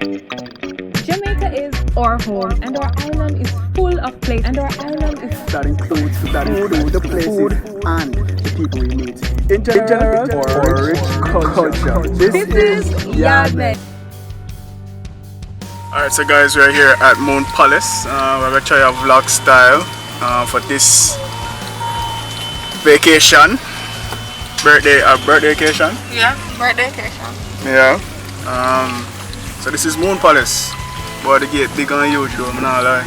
Jamaica is our home, and our island is full of places. That includes food, the places, and the people we meet. In general, our rich culture. This is YaadMentz. Alright, so guys, we're here at Moon Palace. We're gonna try a vlog style for this vacation. Birthday vacation. Yeah, birthday vacation. Yeah. So this is Moon Palace. Boy, the gate big and huge though, I'm not lie.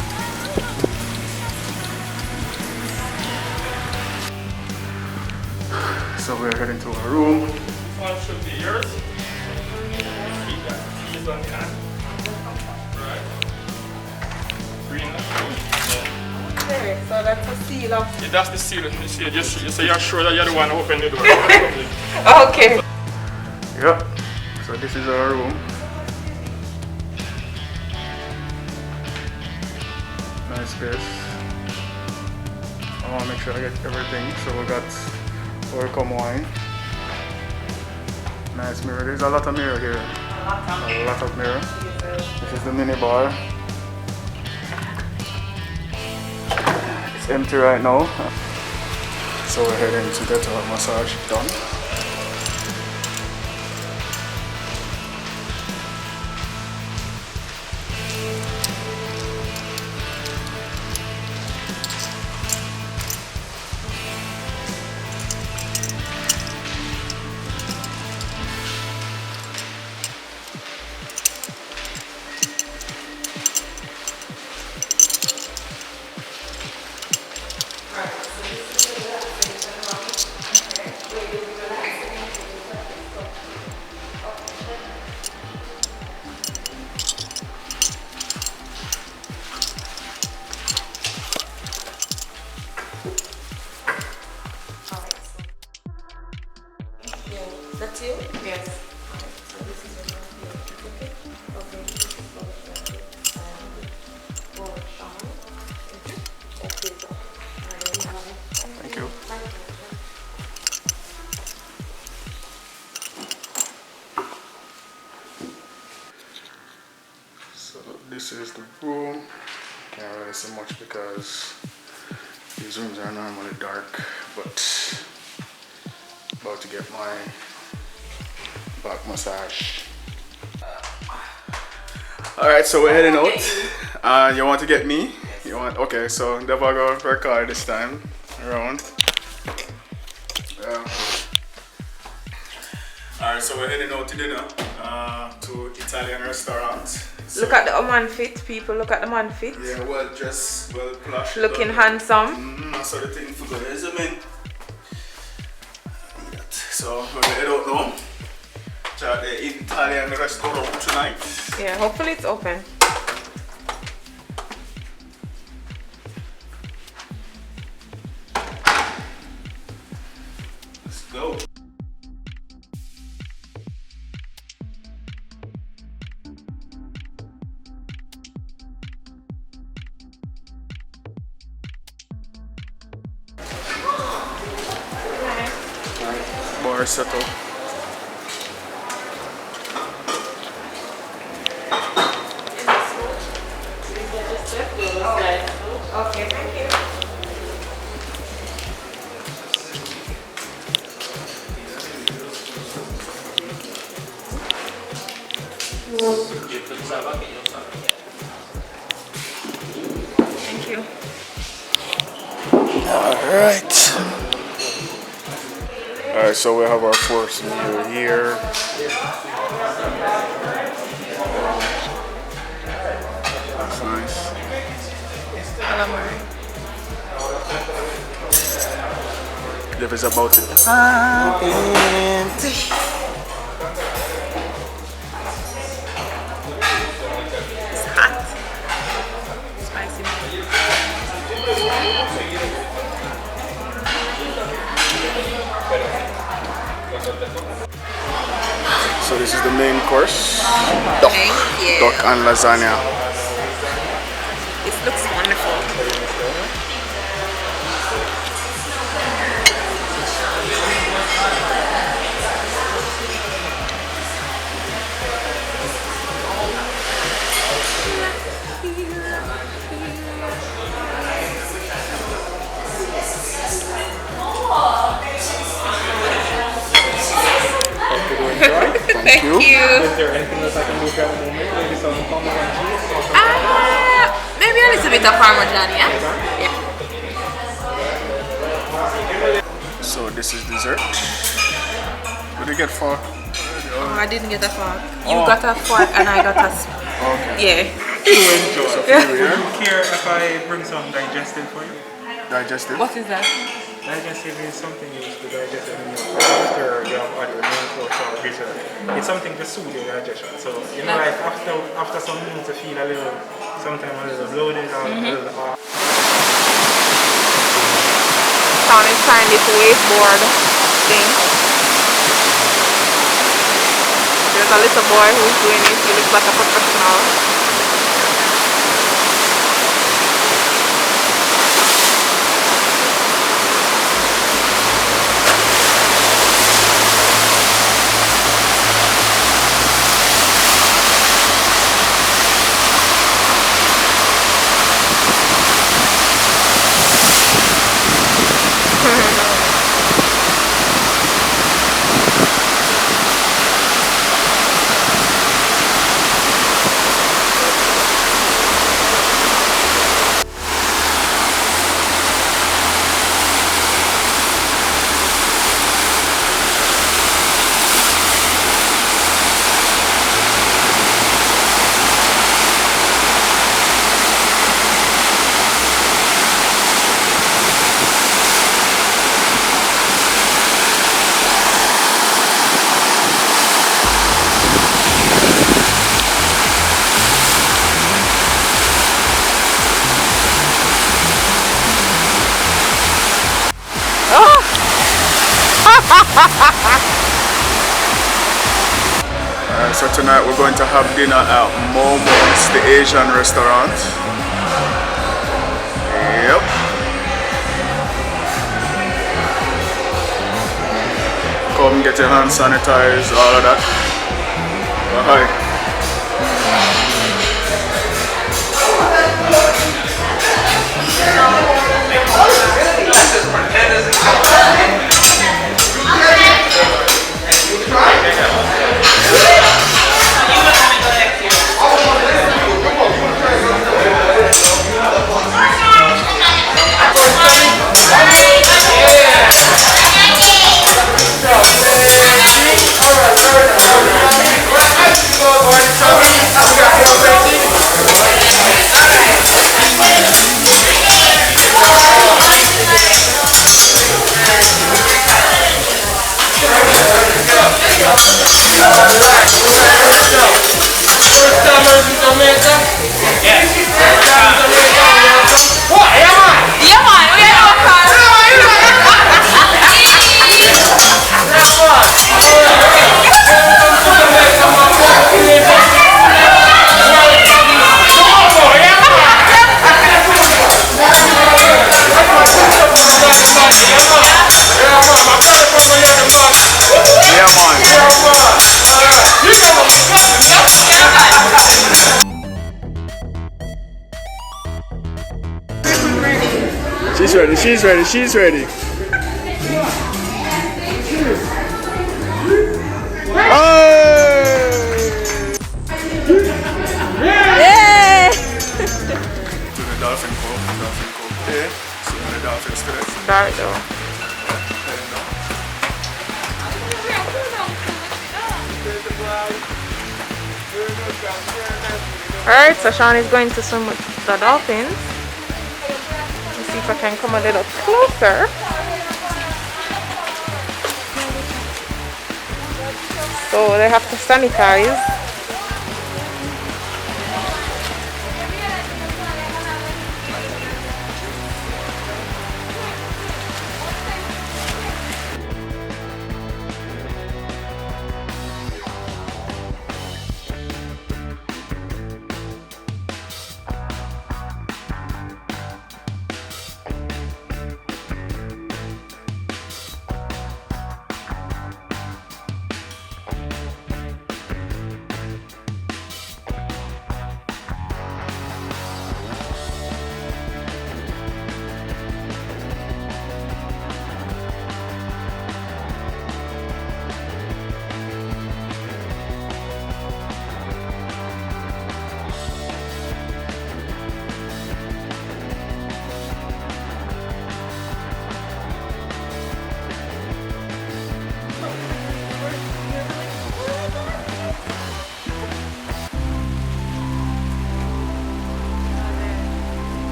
So we're heading to our room. This one should be yours. Keys on the hand. Right. Green. Yeah. Okay, so that's a seal of. Yeah, that's the seal. You see, just so you're sure that you're the one who opened the door. Okay. Yep. So this is our room. Nice space. I want to make sure I get everything. So we got welcome wine. Nice mirror. There's a lot of mirror here. A lot of mirror. This is the mini bar. It's empty right now. So we're heading to get our massage done. That's you? Yes. Thank you. So this is the room. Can't really see much because these rooms are normally dark, but about to get my back massage. Alright, so we're heading out. You want to get me? You want? Okay, so never go record this time around. Alright, so we're heading out to dinner to Italian restaurant. So, Look at the man fit, people. Look at the man fit. yeah, well dressed, well plush. Looking handsome. That's the thing for the resume. So we're gonna head out now. Try the Italian restaurant tonight. Yeah, hopefully it's open. Let's go. Bar settle. Okay, thank you. Thank you. Alright, so we have our first meal here. That's nice. Calamari. If it's about it. It's hot. Spicy. So this is the main course. Duck and lasagna. This looks wonderful. Thank you. Is there anything else I can do for you at the moment? Maybe some Parmesan cheese or something? Maybe a little bit of Parmesan, yeah? So this is dessert. What did you get for? Oh, I didn't get a fork. You got a fork and I got a spoon. Okay. Yeah. Enjoy. So for you, yeah? Do you care if I bring some digestive for you? Digestive. What is that? Digestive is something used to digest in your after you have had your main course or bitter. It's something to soothe your digestion. So you know, like after some meals, you feel a little, sometimes a little bloated or a little off. Sean is trying this wakeboard thing. There's a little boy who's doing it. He looks like a professional. So tonight we're going to have dinner at Momo's, the Asian restaurant. Yep. Come get your hands sanitized, all of that. Bye. She's ready. Yay! To the dolphin cove. Yeah. See the dolphins today. Dark though. Alright, so Sean is going to swim with the dolphins. Let's see if I can come a little closer. So they have to sanitize.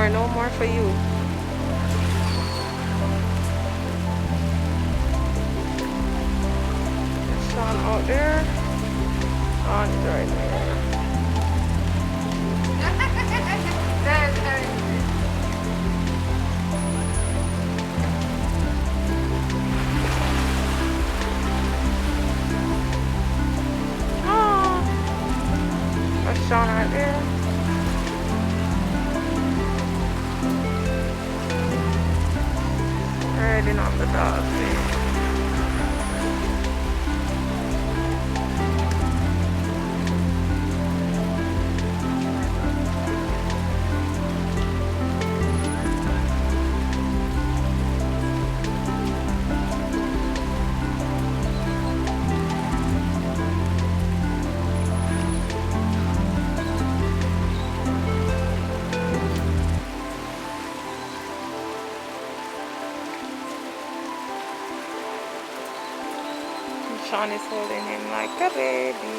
no more for you. Sean out there. Sean is right there. That's Sean right there. Riding on the dolphin. Sean is holding him like a baby.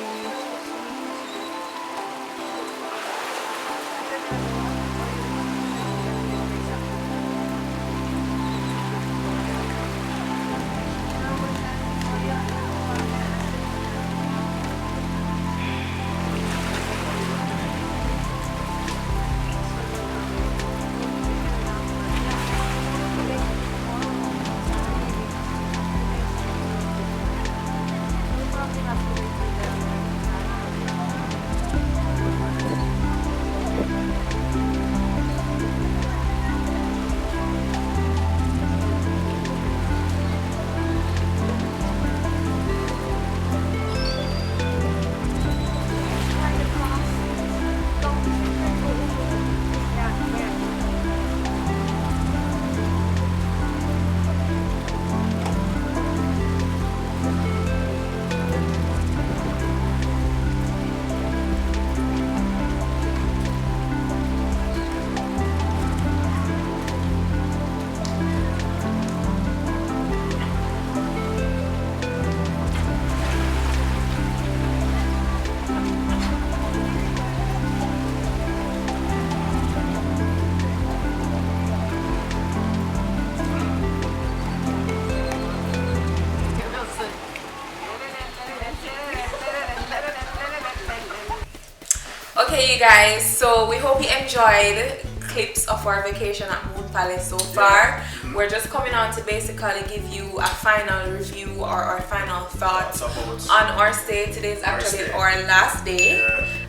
Okay, you guys, so we hope you enjoyed clips of our vacation at Moon Palace so far. We're just coming on to basically give you a final review or our final thoughts on our stay. Today is actually our last day,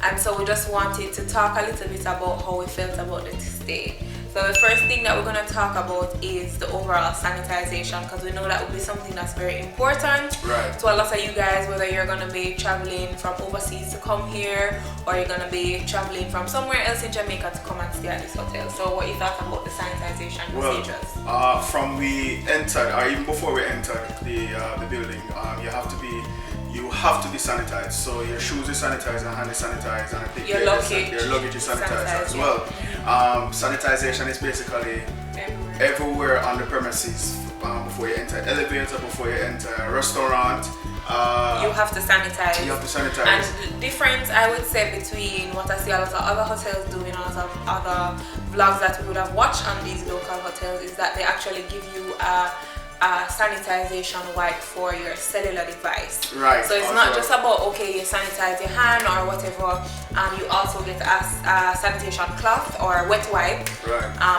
and so we just wanted to talk a little bit about how we felt about the stay. So the first thing that we're going to talk about is the overall sanitization, because we know that will be something that's very important to a lot of you guys, whether you're going to be traveling from overseas to come here or you're going to be traveling from somewhere else in Jamaica to come and stay at this hotel. So what you thought about the sanitization procedures? From we entered, or even before we entered the building, you have to be sanitized. So your shoes is sanitized and hand is sanitized, and I think your luggage is sanitized as well. Sanitization is basically everywhere on the premises, before you enter elevator, before you enter a restaurant. You have to sanitize. You have to sanitize. And the difference, I would say, between what I see a lot of other hotels doing and a lot of other vlogs that we would have watched on these local hotels is that they actually give you a sanitization wipe for your cellular device. Right. So it's not just about, okay, you sanitize your hand or whatever. You also get a sanitation cloth or wet wipe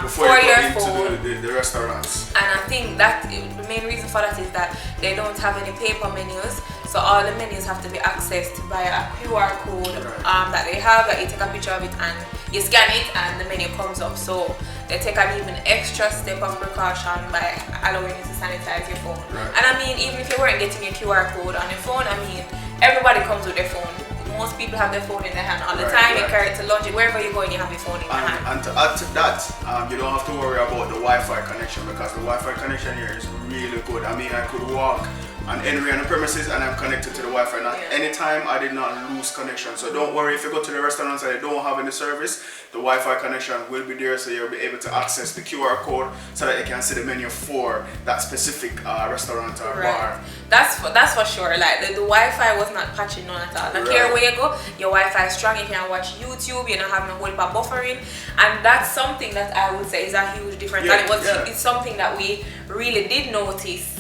before for you your go phone. into the restaurants. And I think that the main reason for that is that they don't have any paper menus. So all the menus have to be accessed via a QR code that they have, that you take a picture of it and you scan it and the menu comes up. So they take an even extra step of precaution by allowing you to sanitize your phone. And I mean, even if you weren't getting your QR code on your phone, I mean, everybody comes with their phone. Most people have their phone in their hand all the time. You carry it to lunch, wherever you're going, you have your phone in your hand. And to add to that, you don't have to worry about the Wi-Fi connection, because the Wi-Fi connection here is really good. I mean, I could walk on Henry and the premises, and I'm connected to the Wi-Fi. Now, anytime I did not lose connection. So don't worry if you go to the restaurants and they don't have any service, the Wi-Fi connection will be there, so you'll be able to access the QR code so that you can see the menu for that specific restaurant or bar. That's for sure. Like the Wi-Fi was not patching on at all. Like here where you go, your Wi-Fi is strong. You can watch YouTube. You don't have no whole heap of buffering, and that's something that I would say is a huge difference. And it's something that we really did notice.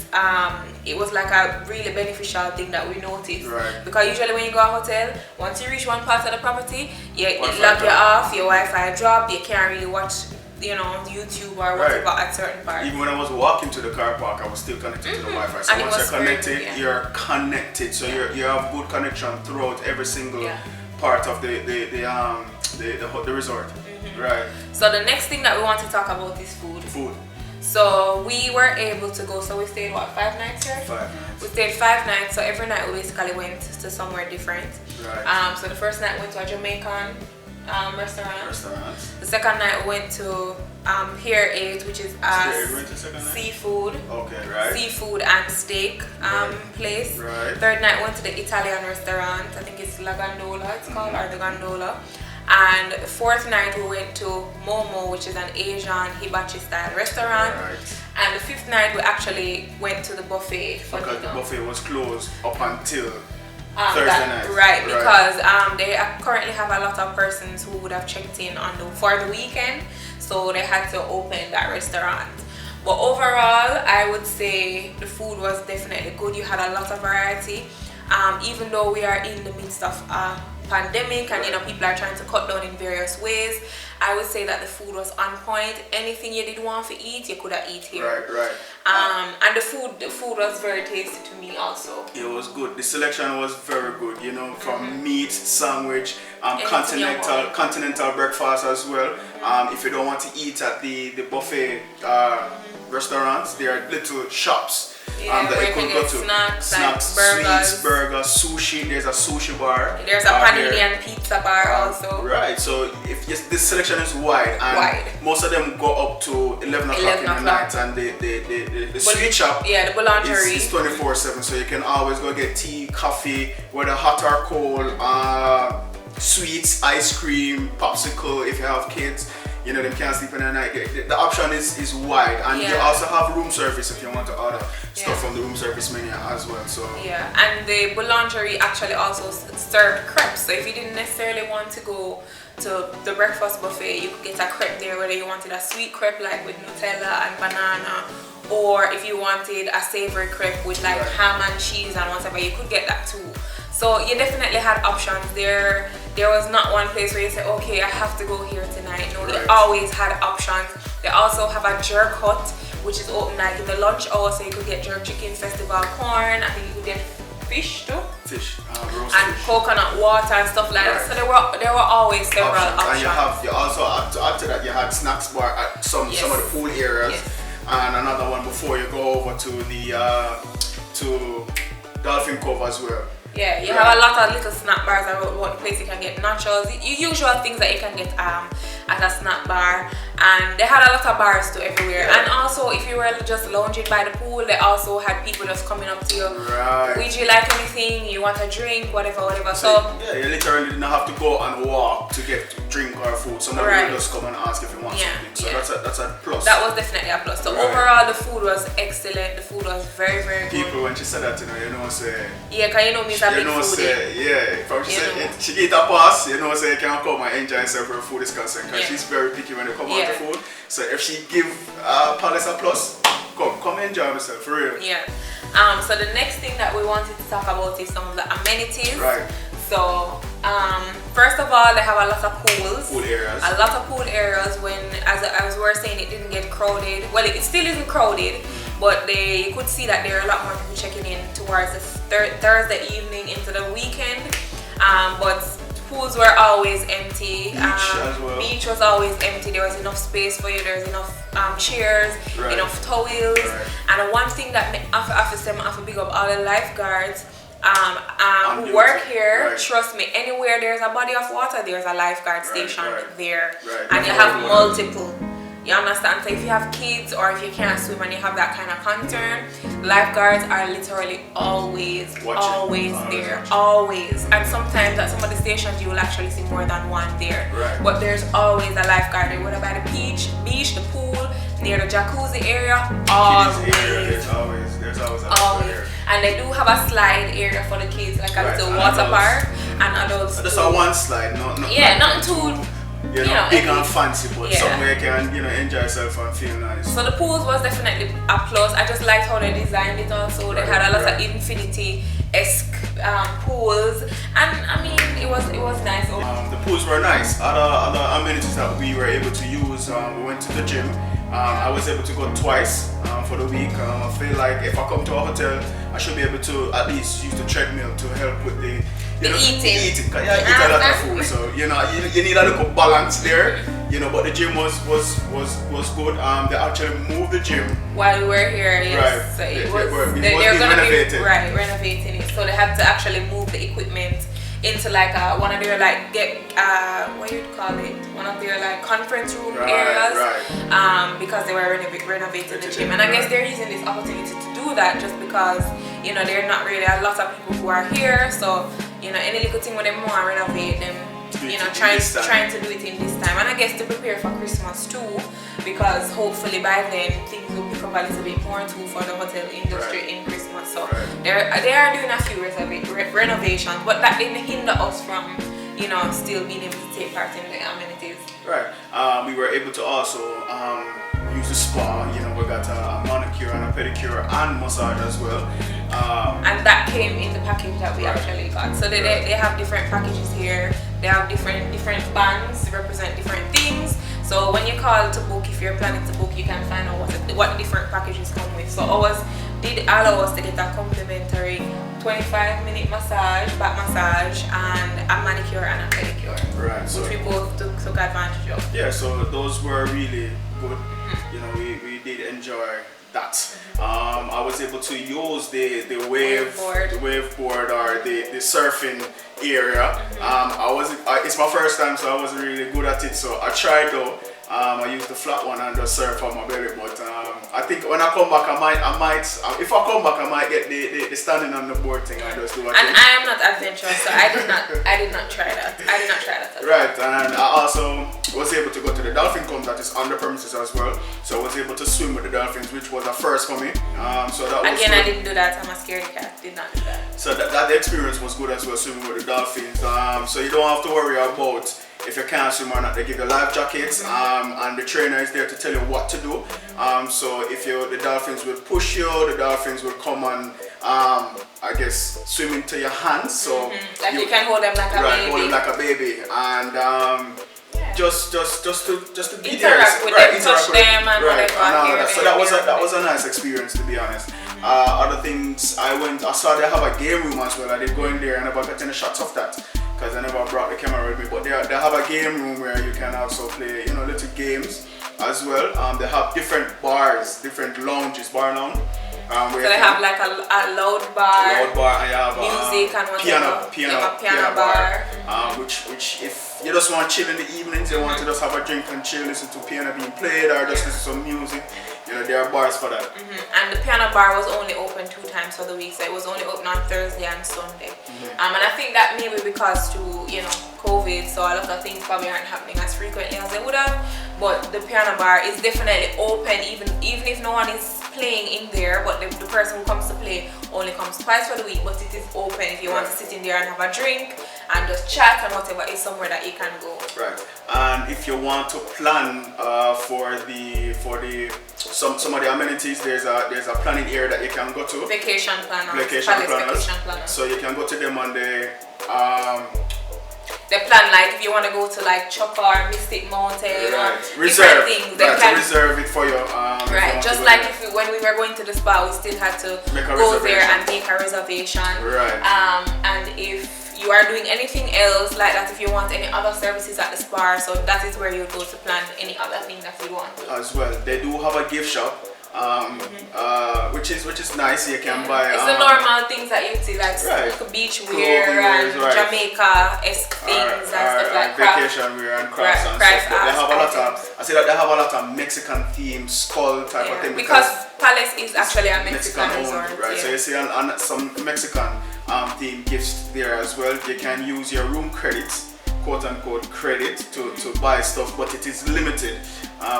It was like a really beneficial thing that we noticed, because usually when you go to a hotel, once you reach one part of the property, it lock you off, your Wi-Fi drop, you can't really watch, you know, YouTube or whatever at certain parts. Even when I was walking to the car park, I was still connected to the Wi-Fi. So once you're connected, you're connected. So you have good connection throughout every single part of the resort. Right. So the next thing that we want to talk about is food. So we were able to go, so we stayed 5 nights here? 5 nights. We stayed 5 nights, so every night we basically went to somewhere different. Right. So the first night we went to a Jamaican restaurant. The second night we went to Pier 8, which is seafood. Okay, right. Seafood and steak place. Right. Third night we went to the Italian restaurant, I think it's La Gondola it's called, or the Gondola. And fourth night we went to Momo, which is an Asian hibachi style restaurant. Right. And the fifth night we actually went to the buffet. Because the buffet was closed up until Thursday night. Right, because they currently have a lot of persons who would have checked in for the weekend, so they had to open that restaurant. But overall, I would say the food was definitely good. You had a lot of variety. Even though we are in the midst of pandemic and people are trying to cut down in various ways, I would say that the food was on point. Anything you did want to eat, you could have eat here. And the food was very tasty to me also. It was good. The selection was very good, from meat, sandwich, continental breakfast as well. If you don't want to eat at the buffet restaurants, there are little shops that you could go to. Snacks, burgers, sweets, burgers, sushi. There's a sushi bar. There's a panini and pizza bar also. Right. So this selection is wide, and most of them go up to 11 o'clock in the night, and the sweet shop, the boulangerie is 24/7. So you can always go get tea, coffee, whether hot or cold, sweets, ice cream, popsicle. If you have kids, them can't sleep in the night. The option is wide, and you also have room service if you want to order stuff from the room service menu as well. So and the boulangerie actually also served crepes. So if you didn't necessarily want to go to the breakfast buffet, you could get a crepe there, whether you wanted a sweet crepe like with Nutella and banana, or if you wanted a savory crepe with like ham and cheese and whatever, you could get that too. So you definitely had options there. There was not one place where you say, okay, I have to go here tonight. No, they always had options. They also have a jerk hut, which is open like in the lunch hour, so you could get jerk chicken, festival corn. I think you could get fish too. Fish, roast and fish. Coconut water and stuff like that. So there were always several options. And you also to add to that, you had snacks bar at some of the pool areas, and another one before you go over to the to Dolphin Cove as well. Yeah, you have a lot of little snack bars around one place. You can get nachos, usual things that you can get at a snack bar, and they had a lot of bars too everywhere. And also, if you were just lounging by the pool, they also had people just coming up to you. Would you like anything? You want a drink? Whatever. So you literally didn't have to go and walk to get drink or food. Somebody will just come and ask if you want something. So that's a plus. That was definitely a plus. So overall, the food was excellent. The food was very, very good. People, when she said that, say because me. From she eat a pass, you can come and enjoy herself where food is concerned, because she's very picky when it comes out to food. So if she give Palace a plus, come enjoy yourself for real. So the next thing that we wanted to talk about is some of the amenities. So first of all, they have a lot of pools. A lot of pool areas. When, as we were saying, it didn't get crowded. Well, it still isn't crowded, but you could see that there are a lot more people checking in towards the Thursday evening into the weekend. But pools were always empty. Beach was always empty. There was enough space for you. There was enough chairs, enough towels. And one thing that I have to big up all the lifeguards who work here. Trust me, anywhere there's a body of water, there's a lifeguard station there, and you have multiple. You understand? So if you have kids or if you can't swim and you have that kind of concern, lifeguards are literally always there, always. And sometimes at some of the stations you will actually see more than one there. Right. But there's always a lifeguard there, whether by the beach, the pool, near the jacuzzi area, There's always a lifeguard there. And they do have a slide area for the kids, like a little water park, and adults. Just a one slide, nothing too big and fancy, but somewhere you can enjoy yourself and feel nice. So the pools was definitely a plus. I just liked how they designed it also. They had a lot of infinity-esque pools, and I mean it was nice. The pools were nice. Other amenities that we were able to use, we went to the gym. I was able to go twice for the week. I feel like if I come to a hotel, I should be able to at least use the treadmill to help with the eating. Cause I eat a lot of food, so you need a little balance there. But the gym was good. They actually moved the gym while we were here. Yes, right. so they're gonna renovated. Renovating it. So they had to actually move the equipment into like one of their what you'd call it, one of their like conference room areas, because they were renovating the gym. And I guess they're using this opportunity to do that just because there are not really a lot of people who are here. So any little thing when they want to renovate them, trying to do it in this time, and I guess to prepare for Christmas too, because hopefully by then things will pick up a little bit more too for the hotel industry in Christmas. So they are doing a few renovations, but that didn't hinder us from still being able to take part in the amenities. Right. We were able to also use the spa. We got a manicure and a pedicure and massage as well. And that came in the package that we actually got. So they have different packages here. They have different bands represent different things. So when you call to book, if you're planning to book, you can find out what different packages come with. So ours did allow us to get a complimentary 25-minute massage, back massage, and a manicure and a pedicure. Right. Which we both took advantage of. Yeah, so those were really good. We did enjoy that. I was able to use the waveboard or the surfing area. It's my first time, so I wasn't really good at it. So I tried though. I used the flat one and just surf on my belly, but I think when I come back, I might. If I come back, I might get the standing on the board thing. I just do. And I am not adventurous, so I did not try that. I did not try that. Right, and I also was able to go to the dolphin club that is on the premises as well. So I was able to swim with the dolphins, which was a first for me. So that was again, good. I didn't do that. I'm a scaredy cat. Did not do that. So that experience was good as well, swimming with the dolphins. So you don't have to worry about if you can't swim or not. They give you life jackets, and the trainer is there to tell you what to do. So if the dolphins will push you, the dolphins will come and I guess swim into your hands. So you can hold them like a baby. Hold them like a baby, and just to be interact there. with them, touch them, and whatever. So that was a nice experience, to be honest. Other things, I saw they have a game room as well. I did go in there and I got any shots of that, because I never brought the camera with me. But they have a game room where you can also play, little games as well. They have different bars, different lounges, bar lounge. So they have like a loud bar, and you have music and whatever. piano bar. Which if you just want to chill in the evenings, you want to just have a drink and chill, listen to piano being played, or just listen to some music. There are bars for that. And the piano bar was only open 2 times for the week, so it was only open on Thursday and Sunday. And I think that maybe because to COVID, so a lot of things probably aren't happening as frequently as they would have. But the piano bar is definitely open, even if no one is playing in there. But the person who comes to play only comes twice for the week. But it is open if you want to sit in there and have a drink and just chat and whatever. It's somewhere that you can go. Right. And if you want to plan for some of the amenities, there's a planning area that you can go to. Vacation planners. So you can go to them on the they plan, like if you want to go to like Chopper, Mystic Mountain, or reserve things, they can reserve it for you. Right, just like when we were going to the spa, we still had to go there and make a reservation. Right. And if you are doing anything else like that, if you want any other services at the spa, so that is where you go to plan any other thing that you want. As well, they do have a gift shop. which is nice. You can buy. It's the normal things that you see, like beach wear and Jamaica-esque things and stuff like vacation wear and crafts and stuff. But they have a lot of. I say that they have a lot of Mexican themed skull type of thing because Palace is actually a Mexican resort. Right. So you see on some Mexican themed gifts there as well. You can use your room credits, quote unquote credit, to buy stuff, but it is limited.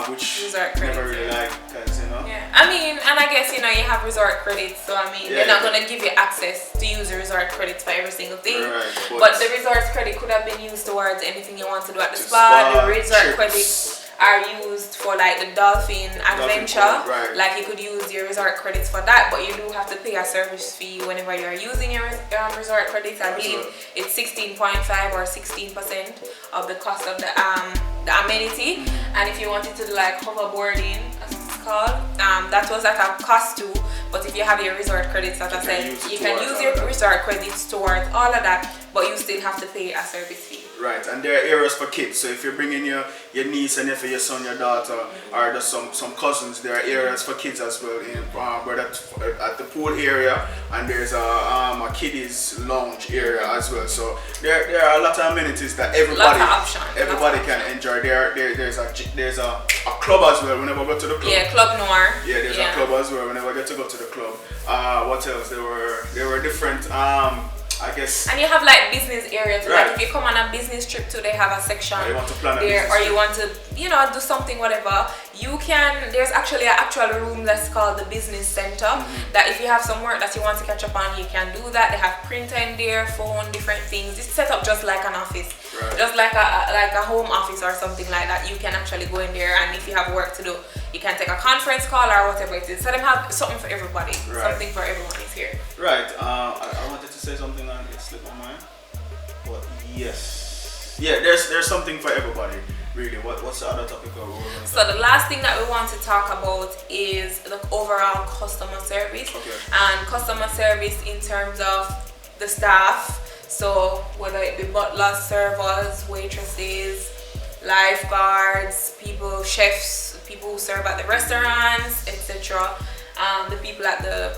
Which resort I credits, never really like, because Yeah, I mean, and I guess you have resort credits, so I mean, they're not gonna give you access to use the resort credits for every single thing. Right, but the resort credit could have been used towards anything you want to do at the spa. The resort credits are used for like the dolphin adventure. Like you could use your resort credits for that, but you do have to pay a service fee whenever you're using your resort credits. I believe it's 16.5 or 16% of the cost of the amenity. And if you wanted to do like hoverboarding, as it's called, that was at a cost too. But if you have your resort credits, as I said, you can use your resort credits towards all of that, but you still have to pay a service fee. Right, and there are areas for kids. So if you're bringing your niece and nephew, your son, your daughter, or just some cousins, there are areas for kids as well. At the pool area, and there's a kiddies lounge area as well. So there are a lot of amenities that everybody can enjoy. There's a club as well. Whenever we go to the club. Yeah, Club Noir. Yeah, there's a club as well. Whenever I get to go to the club. What else? There were different. I guess. And you have like business areas. Like if you come on a business trip too, they have a section you want to plan there, or you want to, do something, whatever. You can. There's actually an actual room that's called the business center. That if you have some work that you want to catch up on, you can do that. They have printer in there, phone, different things. It's set up just like an office, just like a home office or something like that. You can actually go in there, and if you have work to do, you can take a conference call or whatever it is. So they have something for everybody. Something for everyone is here. Right. I wanted to say something and it slipped my mind. But yes. Yeah, there's something for everybody. Really. What's the other topic? So the last thing that we want to talk about is the overall customer service. And customer service in terms of the staff. So whether it be butlers, servers, waitresses, lifeguards, people, chefs, people who serve at the restaurants, etc. The people at the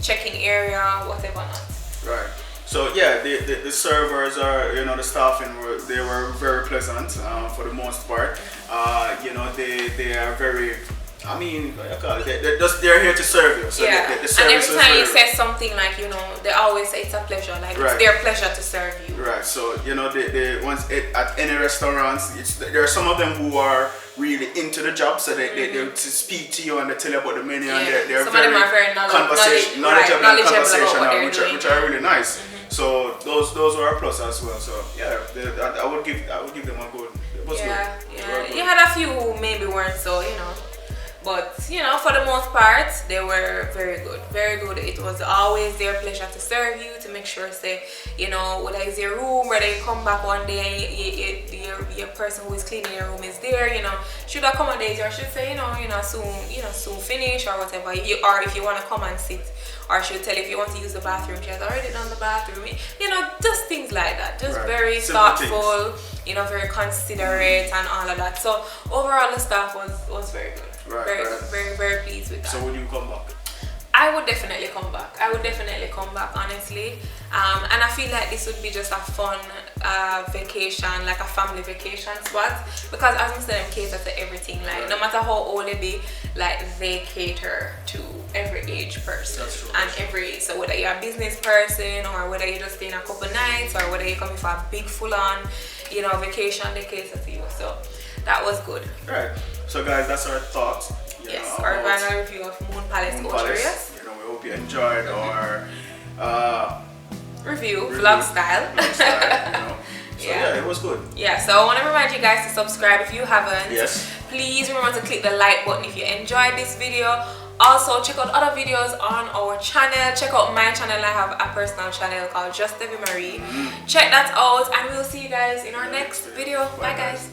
checking area, whatever not. Right. So yeah, the servers are, the staffing they were very pleasant for the most part. They are very. I mean, they're here to serve you. So and every time you say something like, they always say it's a pleasure. Like it's their pleasure to serve you. Right. So at any restaurants, there are some of them who are really into the job, so they speak to you and they tell you about the menu, and they're some of them are very knowledgeable and conversational, which are really nice. So those were a plus as well. So yeah, I would give them a good. It was good. You had a few who maybe weren't so, But, for the most part, they were very good. Very good. It was always their pleasure to serve you, to make sure, whether it's your room, whether you come back one day and your person who is cleaning your room is there, should accommodate you, or should say, soon finish or whatever. Or if you want to come and sit, or she'll tell you if you want to use the bathroom, she has already done the bathroom. Just things like that. Just very thoughtful, very considerate and all of that. So overall, the staff was very good. Very good. Very, very pleased with that. So would you come back? I would definitely come back. Honestly. And I feel like this would be just a fun vacation, like a family vacation spot. Because as I said, them cater to everything. Like no matter how old they be, like they cater to every age person. That's true. And every age. So whether you're a business person, or whether you're just staying a couple nights, or whether you're coming for a big full-on, vacation, they cater to you. So that was good. Right. So guys, that's our thoughts. Our final review of Moon Palace, Ocho Rios. We hope you enjoyed our review, vlog style. So yeah, it was good. Yeah, so I want to remind you guys to subscribe if you haven't. Yes. Please remember to click the like button if you enjoyed this video. Also, check out other videos on our channel. Check out my channel. I have a personal channel called Just Debbie Marie. Check that out, and we'll see you guys in our next video. Bye guys.